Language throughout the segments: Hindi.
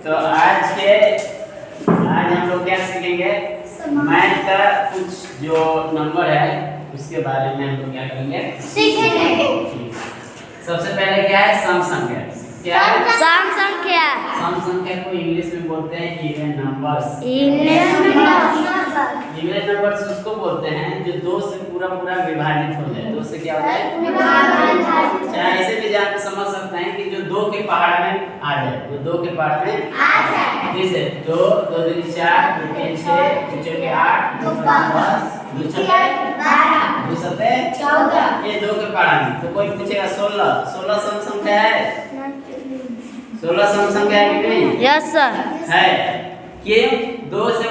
तो आज हम लोग क्या सीखेंगे, मैथ का कुछ जो नंबर है उसके बारे में हम लोग क्या करेंगे, सीखेंगे। सबसे पहले क्या है, सम संख्या। क्या है सम संख्या? सम संख्या को इंग्लिश में बोलते हैं इवन नंबर्स। इवन नंबर्स उसको बोलते हैं जो दो से पूरा विभाजित हो जाए। दो से क्या होता है, विभाजित। चाहे ऐसे भी जान समझ सकते हैं कि जो दो के पहाड़ में आ जाए, जो दो के पहाड़ में आ जाए। जैसे दो दो दूनी 4, दो तीन 6, दो चौके 8, दो पंजे 10, दो छक्के 12, दो सत्ते 14। ये दो के पहाड़ में। तो कोई पूछेगा 16 सम संख्या है? 16 सम संख्या है कि नहीं? यस सर है। कि दो से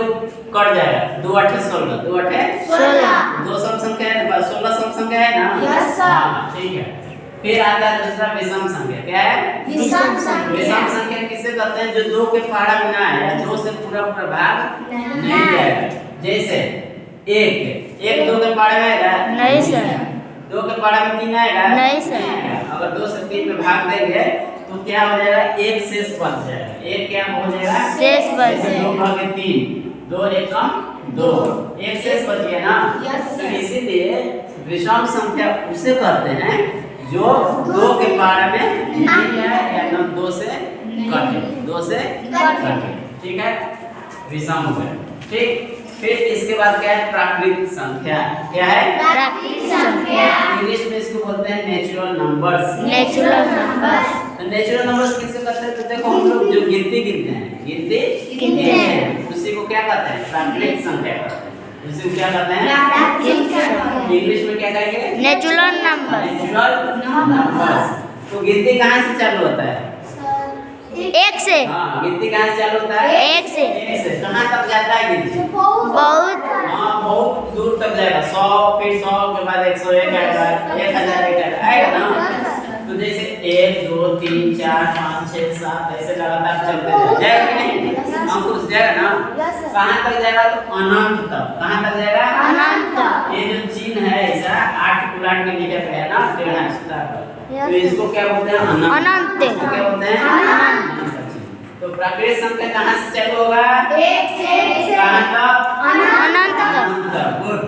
कट जाएगा, 2 8 16, 2 8 16, दो सम संख्या है, 16 सम संख्या है ना? Yes sir. हाँ ठीक है। फिर आता है दूसरा विषम संख्या। क्या है? विषम संख्या। विषम संख्या किसे कहते हैं, जो दो के पहाड़ा में ना आए, दो से पूरा भाग नहीं जाएगा। जैसे एक दो के पहाड़े में आएगा? नहीं सर। दो के पहाड़े में 3 आएगा? नहीं सर। अगर 2 से 3 में भाग देंगे तो क्या हो जाएगा, एक शेष बच जाएगा। एक क्या हो जाएगा, शेष बच जाएगा। 2 भागे 3, 2 एक कम 2, एक शेष बच गया ना? तो इसीलिए विषम संख्या उसे कहते हैं जो दो के पहाड़े में नहीं है या न 2 से कटे, 2 से कटे। ठीक है, विषम हो गया। ठीक। फिर इसके बाद क्या है, प्राकृतिक संख्या। क्या है? प्राकृतिक संख्या। इंग्लिश में इसको बोलते हैं natural numbers. Natural numbers. Natural numbers किसे कहते हैं? तो देखो हम लोग जो गिनती गिनते हैं, गिनते हैं, उसी को क्या कहते हैं, प्राकृतिक संख्या कहते हैं। उसी को क्या कहते हैं, इंग्लिश में क्या कहेंगे, नेचुरल नंबर। Natural numbers. तो गिनती कहाँ से चालू होता है? एक से। हाँ, गिनती कहाँ से चालू होता है? एक से। एक से। कहाँ तक जाता है गिनती? बहुत। हाँ, बहुत दूर तक जाएगा। 100, फिर 100 के बाद 101 आएगा, 1000 आएगा ना? तो जैसे 1 2 3 4 5 6 7 ऐसे लगातार चलते जाएगा कि नहीं? अंकुश जाएगा ना? कहाँ तक जाएगा? तो अनंत तक। कहाँ तक जाएगा? अनंत। ये जो चिन्ह है ऐसा 8 उलट के नीचे पे है ना, टेढ़ा सीधा पर। तो इसको क्या बोलते हैं, अनंत। अनंत। इसको क्या बोलते हैं, अनंत। तो प्राकृतिक संख्या कहाँ से चालू होगा? एक से। कहाँ तक? अनंत तक। अनंत तक। गुड।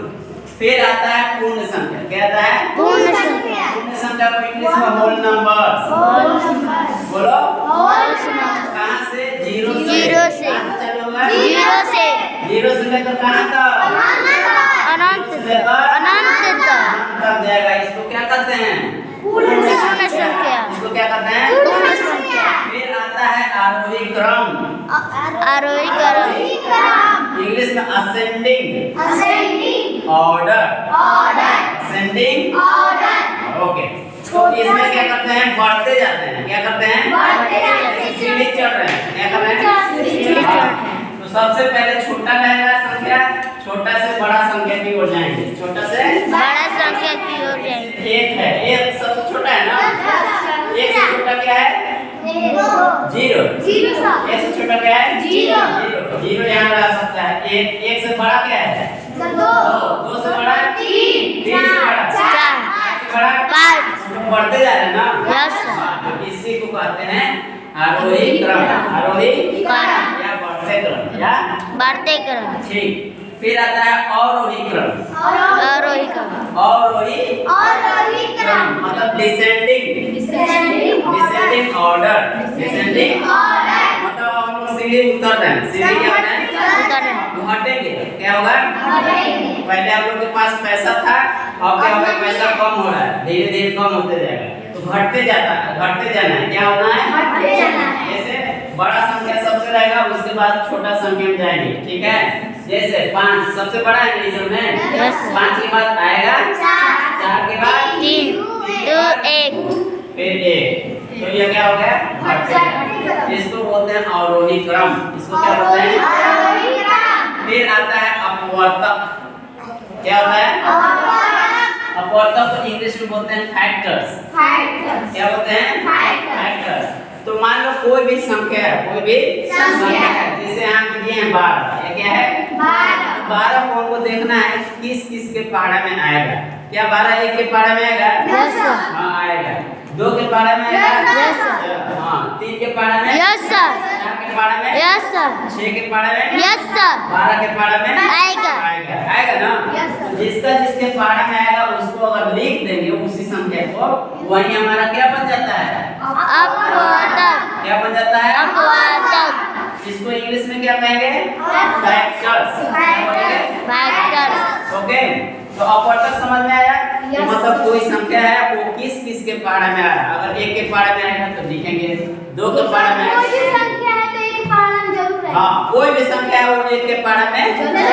फिर आता है पूर्ण संख्या। क्या आता है? पूर्ण संख्या। पूर्ण संख्या को इंग्लिश में होल नंबर्स। Whole number. बोलो। Whole number. कहाँ से? 0 से। जीरो से। कहाँ से चालू होगा? 0 से। 0 से लेकर कहाँ तक? अनंत से लेकर अनंत तक। अनंत तक जाएगा। इसको क्या कहते हैं? पूर्ण संख्या। इसको क्या कहते हैं? पूर्ण संख्या। फिर आता है आरोही क्रम। आरोही क्रम। इंग्लिश में ascending ascending order. Order. Ascending order. Okay. तो इसमें क्या करते हैं, बढ़ते जाते हैं। क्या करते हैं? बढ़ते जाते हैं। सीढ़ी चढ़ रहे हैं। क्या कर रहे हैं? सीढ़ी चढ़ रहे हैं। तो सबसे पहले छोटा रहेगा संख्या, छोटा से बड़ा संख्या की ओर जाएंगे। छोटा से बड़ा संख्या की ओर जाएंगे। एक है, एक सबसे छोटा है ना? एक से छोटा क्या है? 0। एक से छोटा क्या है? 0 यहाँ रह सकता है। एक से बड़ा क्या है? 2 से बड़ा 3 से बड़ा 4 बड़ा 5। तो बढ़ते जा रहे हैं ना? Yes sir. तो इसी को कहते हैं आरोही क्रम। आरोही क्रम या बढ़ते क्रम या बढ़ते क्रम। ठीक। फिर आता है अवरोही क्रम। आरोही क्रम। अवरोही क्रम मतलब डिसेंडिंग ऑर्डर। डिसेंडिंग मतलब हम लोग सीढ़ी उतर रहे हैं। सीढ़ी क्या होता है? घटेंगे। क्या होगा? पहले आप लोग के पास पैसा था, अब क्या होगा, पैसा कम हो रहा है, धीरे धीरे कम होते जाएगा। तो घटते जाता है, घटते जाना है। क्या होना है? जैसे बड़ा संख्या सबसे रहेगा, उसके बाद छोटा संख्या में जाएंगे। ठीक है, जैसे 5 सबसे बड़ा है इस में। 5 के बाद आएगा 4 के बाद 3 2 1 फिर 1। तो ये क्या हो गया? घटते। इसको बोलते हैं अवरोही क्रम। इसको क्या बोलते हैं? फिर आता है अपवर्तक। क्या होता है? अपवर्तक को इंग्लिश में बोलते हैं फैक्टर्स। क्या बोलते हैं? फैक्टर्स। तो मान लो कोई भी संख्या है, कोई भी संख्या है, जैसे यहाँ दिए हैं 12। ये क्या है? 12 को हमको देखना है किस किस के पहाड़ा में आएगा। क्या 12 एक के पहाड़ा में आएगा? Yes sir. हाँ आएगा। 2 के पहाड़ा में आएगा? Yes sir. हाँ 3 के पहाड़ा में? Yes sir. 4 के पारा में? यस सर 6 के पारा में? यस सर 12 के पारा में? आएगा आएगा ना? तो जिसका जिसके पारा में आएगा उसको अगर लिख देंगे उसी संख्या को, वही हमारा क्या बन जाता है? अपवर्तक क्या बन जाता है? अपवर्तक इसको इंग्लिश में क्या कहेंगे? फैक्टर्स। फैक्टर्स ओके, तो अपवर्तक समझ में आया कि मतलब कोई संख्या है वो किस किस के पारा में आ रहा है। अगर 1 के पारा में आएगा तो लिखेंगे, 2 के पारा में कोई भी संख्या है तो एक पारा में जरूर है। हाँ, कोई भी संख्या है वो 1 के पारा में जरूर है।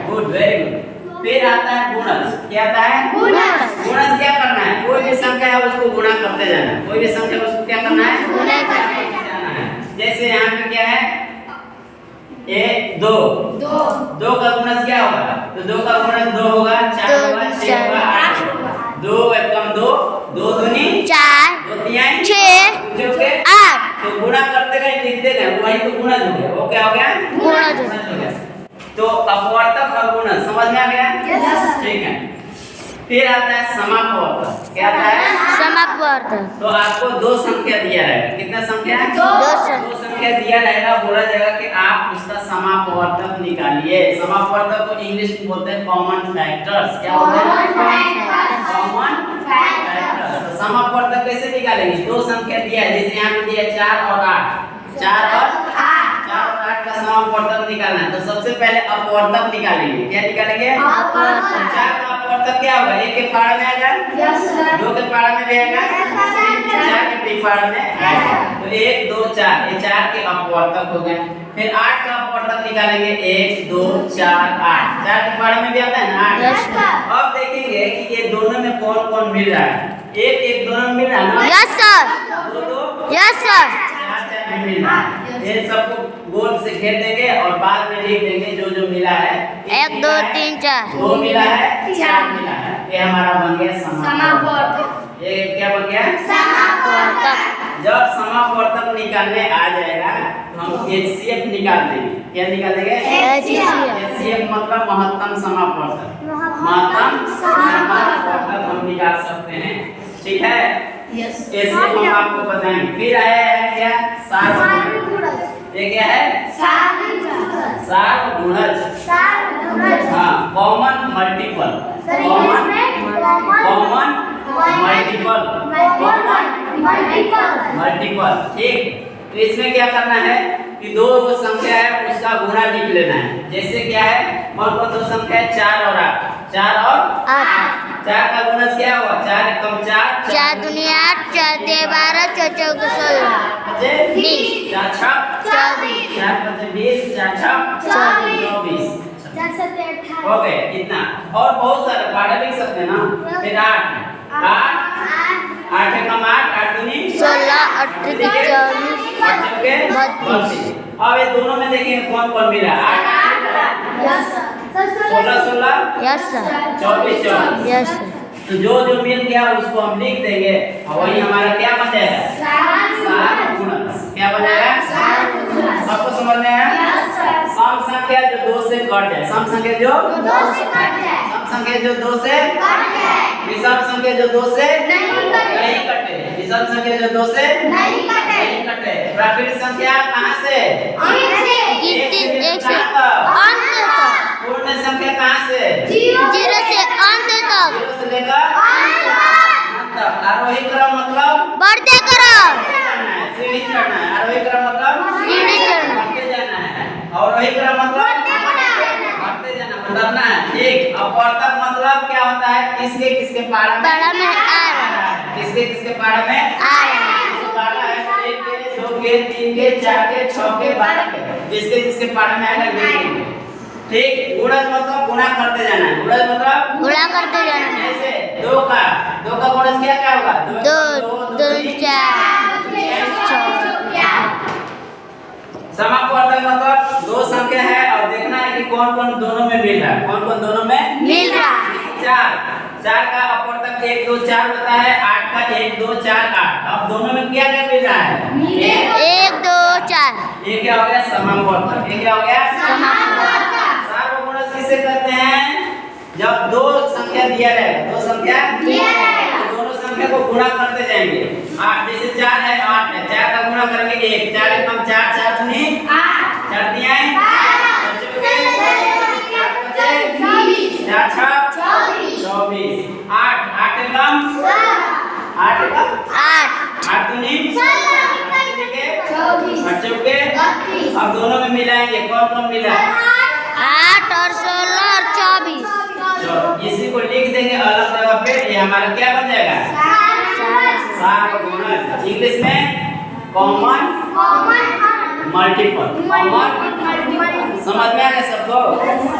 Good, very good. फिर आता है गुणज। क्या आता है? गुणज। गुणज क्या करना है? कोई भी संख्या है उसको गुणा करते जाना है। कोई भी संख्या उसको क्या करना है? गुणा करते जाना है। जैसे यहाँ पे क्या है? 1 2 2 का गुणज क्या होगा? तो 2 का गुणज 2 होगा, 4 होगा, 6 होगा, 8 होगा। 2 एकम 2 2 दूनी 4 2 तिहाई 6 जो के 8 तो गुणा करते गए लिखते गए, वही तो गुणज हो गया। वो क्या हो गया? गुणज। हो गया। तो अपवर्तक और गुणज समझ में आ गया? ठीक है। फिर आता है समापवर्तक। क्या आता है? समापवर्तक तो आपको 2 संख्या दिया रहेगा। कितना संख्या? 2 2 संख्या दिया रहेगा, बोला जाएगा कि आप उसका समापवर्तक निकालिए। समापवर्तक को इंग्लिश में बोलते हैं कॉमन फैक्टर्स। क्या बोलते हैं? Common factors. तो समापवर्तक कैसे निकालेंगे? 2 संख्या दिया है, जैसे यहाँ पे दिया 4 और 8। 4 और 8 का समापवर्तक निकालना है। तो सबसे पहले अपवर्तक निकालेंगे। क्या निकालेंगे? 4 का अपवर्तक क्या होगा? 1 के पारा में आएगा, 2 के पारा में भी आएगा, 4 के पारा में आएगा। तो 1 2 4 ये 4 के अपवर्तक हो गए। फिर 8 का अपवर्तक निकालेंगे। 1 2 4 8 4 के पारा में भी आता है ना 8। अब देखेंगे कि ये दोनों में कौन कौन मिल रहा है। 1 1 दोनों में मिल रहा है ना? यस सर 2 2 यस सर 4 4 में मिल रहा है। ये सबको गोल से घेर देंगे और बाद में लिख देंगे जो जो मिला है। 1 2 3 4 2 मिला है, 4 मिला है। ये हमारा बन गया समापवर्तक। ये क्या बन गया? समापवर्तक जब समापवर्तक निकालने आ जाएगा तो हम HCF निकाल देंगे। क्या निकाल देंगे? HCF मतलब महत्तम समापवर्तक। महत्तम समापवर्तक हम निकाल सकते हैं। ठीक है, ऐसे हम आपको बताएंगे। फिर आया है क्या? सार्वगुणज। ये क्या है? सार्वगुणज। हाँ, कॉमन मल्टीपल। Common multiple. ठीक, तो इसमें क्या करना है कि 2 संख्या है उसका गुणा लिख लेना है। जैसे क्या है? कौन कौन 2 संख्या है? 4 और 8। 4 और 8 4 का गुणज क्या होगा? 4 एकम 4 4 दूनी 8 4 3 12 4 4 16 20 4 6 24 4 5 20 4 6 24 हो गए। इतना और बहुत सारे पारा लिख सकते हैं ना। फिर 8 एकम 8 8 दूनी 16 18 24 32। अब ये दोनों में देखिए कौन कौन मिला। 8 16 16 यस सर 24 24। यस सर तो जो जो मिल गया उसको हम लिख देंगे और वही हमारा क्या बन जाएगा? सार्वगुणज। क्या बन जाएगा? सबको समझ में आया? सम संख्या जो 2 से कट जाए। सम संख्या जो 2 से कट जाए। सम संख्या जो 2 से कट जाए। विषम संख्या जो 2 से नहीं कटे। विषम संख्या जो 2 से नहीं कटे। प्राकृतिक संख्या कहां से? 1 से अंत तक। पूर्ण संख्या कहां से? 0 से अंत तक 0 से लेकर अंत तक। आरोही क्रम मतलब बढ़ते क्रम सीढ़ी चढ़ना है। आरोही क्रम मतलब सीढ़ी चढ़ना। बढ़ते जाना है। अवरोही क्रम मतलब बढ़ते जाना, बढ़ना है। ठीक, अपवर्तक मतलब क्या होता है? किसके किसके पारा में आ रहा है? किसके किसके पारा में आ रहा है? 1 के 2 के 3 के 4 के 6 के 12 के जिसके जिसके पारा में आएगा लिखेंगे। ठीक, गुणज मतलब गुणा करते जाना है। गुणज मतलब गुणा करते जाना है। जैसे 2 का गुणज क्या क्या होगा? 2 2 4 समापवर्तक मतलब 2 संख्या है और देखना है कि कौन कौन दोनों में मिल रहा है। कौन कौन दोनों में मिल रहा है? 4 का अपवर्तक 1 2 4 होता है। 8 का 1 2 4 8। अब दोनों में क्या क्या मिल रहा है? 1 2 4 ये क्या हो गया? समापवर्तक। ये क्या हो गया? समापवर्तक। सार्वगुणज किसे कहते हैं? जब 2 संख्या दिया रहेगा। 2 संख्या दिया रहेगा तो दोनों संख्या को गुणा करते जाएंगे। 8 जैसे 4 है 8 है, 4 का गुणा करेंगे 1 4 एकम 4 4 दूनी 8 8 एकम 8 एकम 8 दूनी 8 चौके अब दोनों में मिलाएंगे कौन कौन मिला 8 और 16 और 24 इसी को लिख देंगे अलग जगह पे ये हमारा क्या बन जाएगा सात गुणन इंग्लिश में कॉमन मल्टीपल कॉमन समझ में आ गया सबको